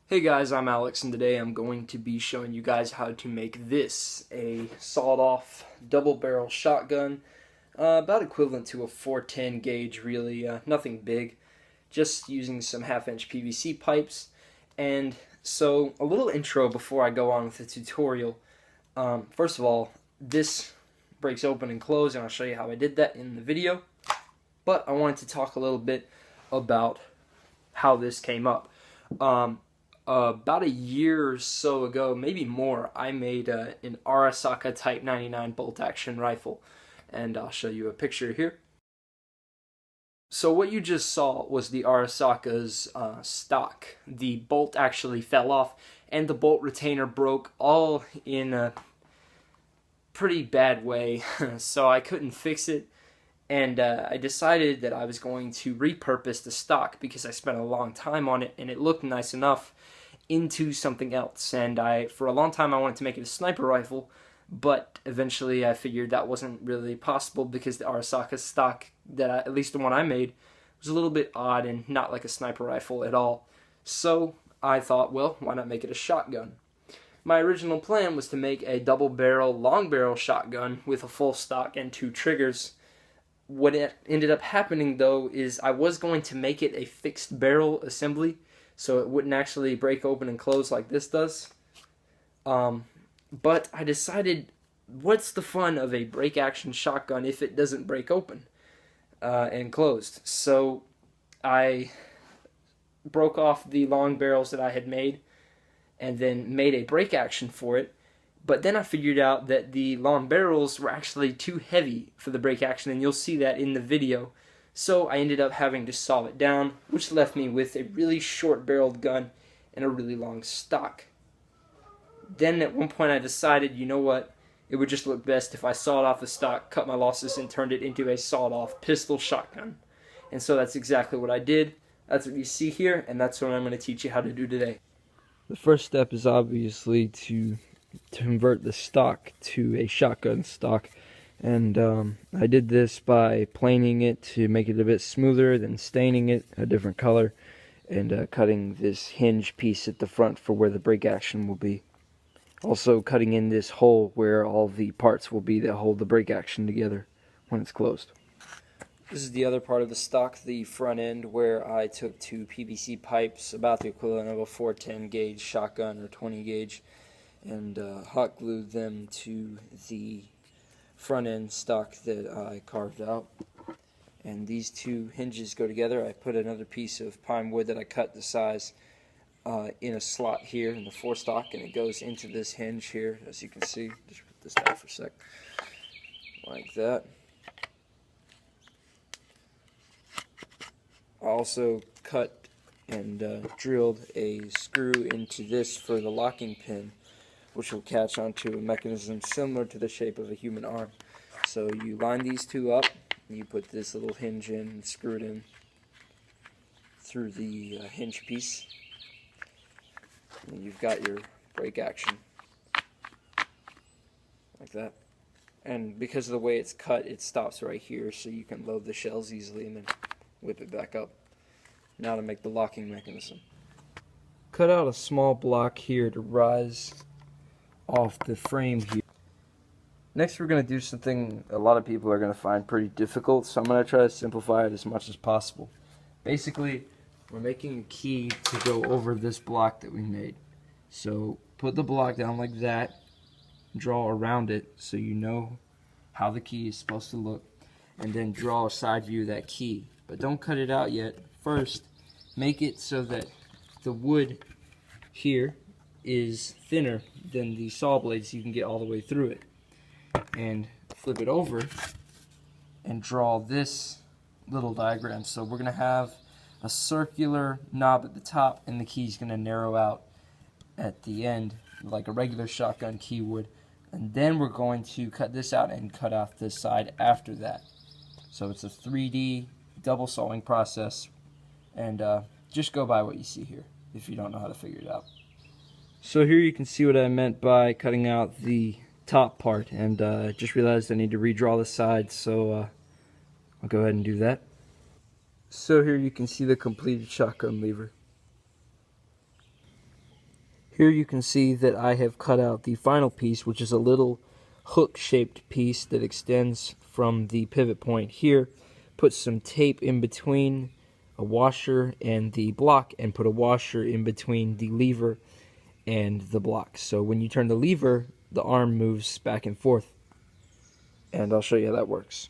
Hey guys, I'm Alex, and today I'm going to be showing you guys how to make this, a sawed-off double-barrel shotgun, about equivalent to a 410 gauge, really, nothing big, just using some half-inch PVC pipes. And so, a little intro before I go on with the tutorial. First of all, this breaks open and close, and I'll show you how I did that in the video. But I wanted to talk a little bit about how this came up. About a year or so ago, maybe more, I made an Arasaka Type 99 bolt-action rifle, and I'll show you a picture here. So what you just saw was the Arasaka's stock. The bolt actually fell off, and the bolt retainer broke, all in a pretty bad way, so I couldn't fix it. And I decided that I was going to repurpose the stock because I spent a long time on it and it looked nice enough into something else. And for a long time, I wanted to make it a sniper rifle, but eventually I figured that wasn't really possible because the Arasaka stock, at least the one I made, was a little bit odd and not like a sniper rifle at all. So I thought, well, why not make it a shotgun? My original plan was to make a double-barrel, long-barrel shotgun with a full stock and 2 triggers. What ended up happening, though, is I was going to make it a fixed barrel assembly, so it wouldn't actually break open and close like this does. But I decided, what's the fun of a break-action shotgun if it doesn't break open and closed? So I broke off the long barrels that I had made and then made a break-action for it. But then I figured out that the long barrels were actually too heavy for the break action, and you'll see that in the video. So I ended up having to saw it down, which left me with a really short-barreled gun and a really long stock. Then at one point I decided, you know what, it would just look best if I sawed off the stock, cut my losses, and turned it into a sawed-off pistol shotgun. And so that's exactly what I did. That's what you see here, and that's what I'm going to teach you how to do today. The first step is obviously to convert the stock to a shotgun stock, and I did this by planing it to make it a bit smoother, then staining it a different color, and cutting this hinge piece at the front for where the break action will be. Also cutting in this hole where all the parts will be that hold the break action together when it's closed. This is the other part of the stock, the front end, where I took 2 PVC pipes, about the equivalent of a 410 gauge shotgun or 20 gauge, and hot glued them to the front end stock that I carved out. And these 2 hinges go together. I put another piece of pine wood that I cut the size in a slot here in the forestock, and it goes into this hinge here, as you can see. Just put this down for a sec, like that. I also cut and drilled a screw into this for the locking pin, which will catch onto a mechanism similar to the shape of a human arm. So you line these 2 up, and you put this little hinge in and screw it in through the hinge piece, and you've got your break action, like that. And because of the way it's cut, it stops right here, so you can load the shells easily and then whip it back up. Now to make the locking mechanism. Cut out a small block here to rise off the frame here. Next we're going to do something a lot of people are going to find pretty difficult, so I'm going to try to simplify it as much as possible. Basically, we're making a key to go over this block that we made. So put the block down like that, draw around it so you know how the key is supposed to look, and then draw a side view of that key. But don't cut it out yet. First, make it so that the wood here is thinner than the saw blade so you can get all the way through it. And flip it over and draw this little diagram. So we're going to have a circular knob at the top, and the key's going to narrow out at the end like a regular shotgun key would. And then we're going to cut this out and cut off this side after that. So it's a 3D double sawing process, and just go by what you see here if you don't know how to figure it out. So here you can see what I meant by cutting out the top part, and just realized I need to redraw the sides, so I'll go ahead and do that. So here you can see the completed shotgun lever. Here you can see that I have cut out the final piece, which is a little hook-shaped piece that extends from the pivot point here. Put some tape in between a washer and the block, and put a washer in between the lever and the block. So when you turn the lever, the arm moves back and forth. And I'll show you how that works.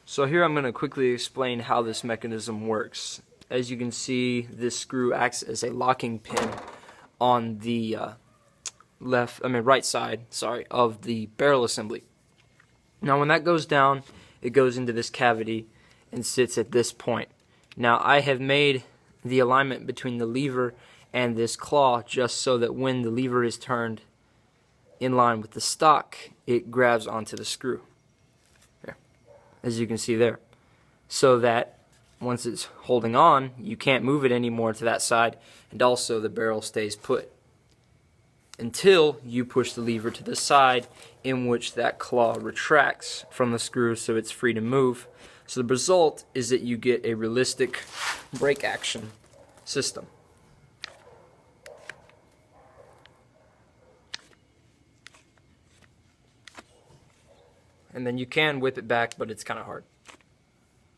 So here I'm going to quickly explain how this mechanism works. As you can see, this screw acts as a locking pin on the right side, of the barrel assembly. Now when that goes down, it goes into this cavity and sits at this point. Now I have made the alignment between the lever and this claw just so that when the lever is turned in line with the stock, it grabs onto the screw. There, as you can see there. So that once it's holding on, you can't move it anymore to that side, and also the barrel stays put until you push the lever to the side, in which that claw retracts from the screw so it's free to move. So the result is that you get a realistic brake action system. And then you can whip it back, but it's kind of hard.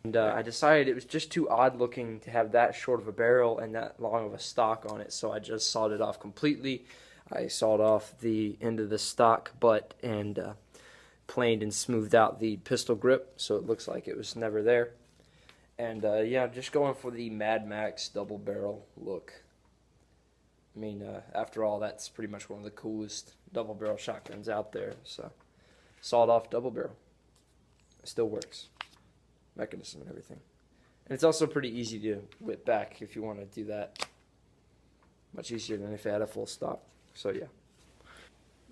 And I decided it was just too odd looking to have that short of a barrel and that long of a stock on it, so I just sawed it off completely. I sawed off the end of the stock butt and planed and smoothed out the pistol grip so it looks like it was never there. And yeah, just going for the Mad Max double barrel look. I mean, after all, that's pretty much one of the coolest double barrel shotguns out there. So, sawed off double barrel. It still works. Mechanism and everything. And it's also pretty easy to whip back if you want to do that. Much easier than if it had a full stop. So yeah.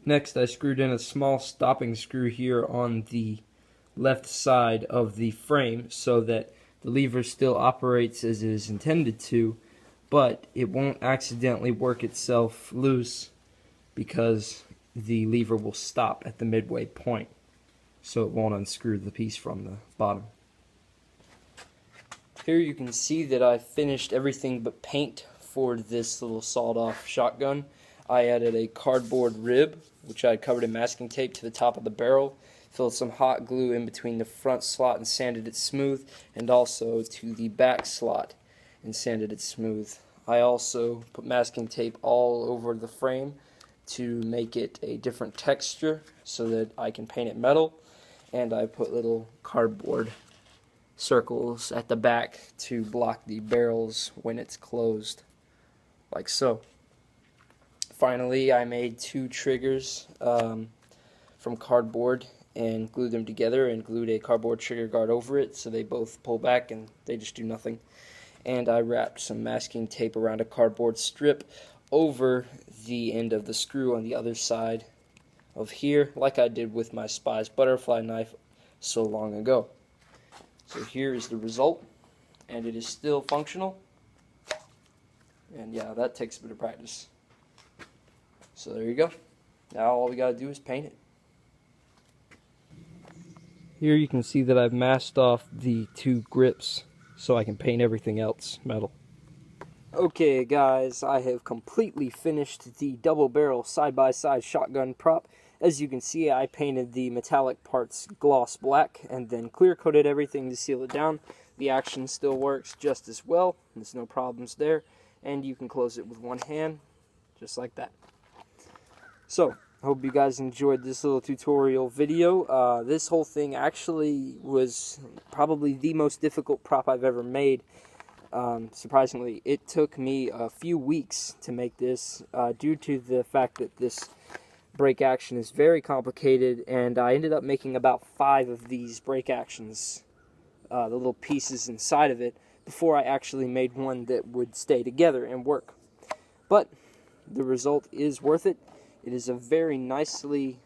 Next, I screwed in a small stopping screw here on the left side of the frame so that the lever still operates as it is intended to, but it won't accidentally work itself loose because the lever will stop at the midway point, so it won't unscrew the piece from the bottom. Here you can see that I finished everything but paint for this little sawed-off shotgun. I added a cardboard rib, which I covered in masking tape, to the top of the barrel, filled some hot glue in between the front slot and sanded it smooth, and also to the back slot and sanded it smooth. I also put masking tape all over the frame to make it a different texture so that I can paint it metal, and I put little cardboard circles at the back to block the barrels when it's closed, like so. Finally, I made two triggers from cardboard and glued them together and glued a cardboard trigger guard over it so they both pull back and they just do nothing. And I wrapped some masking tape around a cardboard strip over the end of the screw on the other side of here, like I did with my Spy's butterfly knife so long ago. So here is the result, and it is still functional. And yeah, that takes a bit of practice. So there you go. Now all we gotta do is paint it. Here you can see that I've masked off the two grips so I can paint everything else metal. Okay guys, I have completely finished the double barrel side-by-side shotgun prop. As you can see, I painted the metallic parts gloss black and then clear coated everything to seal it down. The action still works just as well. There's no problems there. And you can close it with one hand, just like that. So, I hope you guys enjoyed this little tutorial video. This whole thing actually was probably the most difficult prop I've ever made. Surprisingly, it took me a few weeks to make this due to the fact that this brake action is very complicated, and I ended up making about 5 of these brake actions, the little pieces inside of it, before I actually made one that would stay together and work. But the result is worth it. It is a very nicely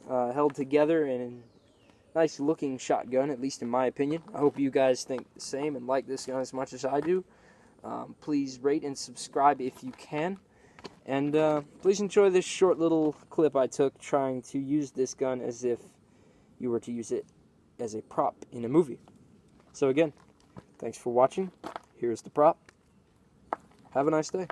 held together and nice looking shotgun, at least in my opinion. I hope you guys think the same and like this gun as much as I do. Please rate and subscribe if you can. And please enjoy this short little clip I took trying to use this gun as if you were to use it as a prop in a movie. So again, thanks for watching. Here's the prop. Have a nice day.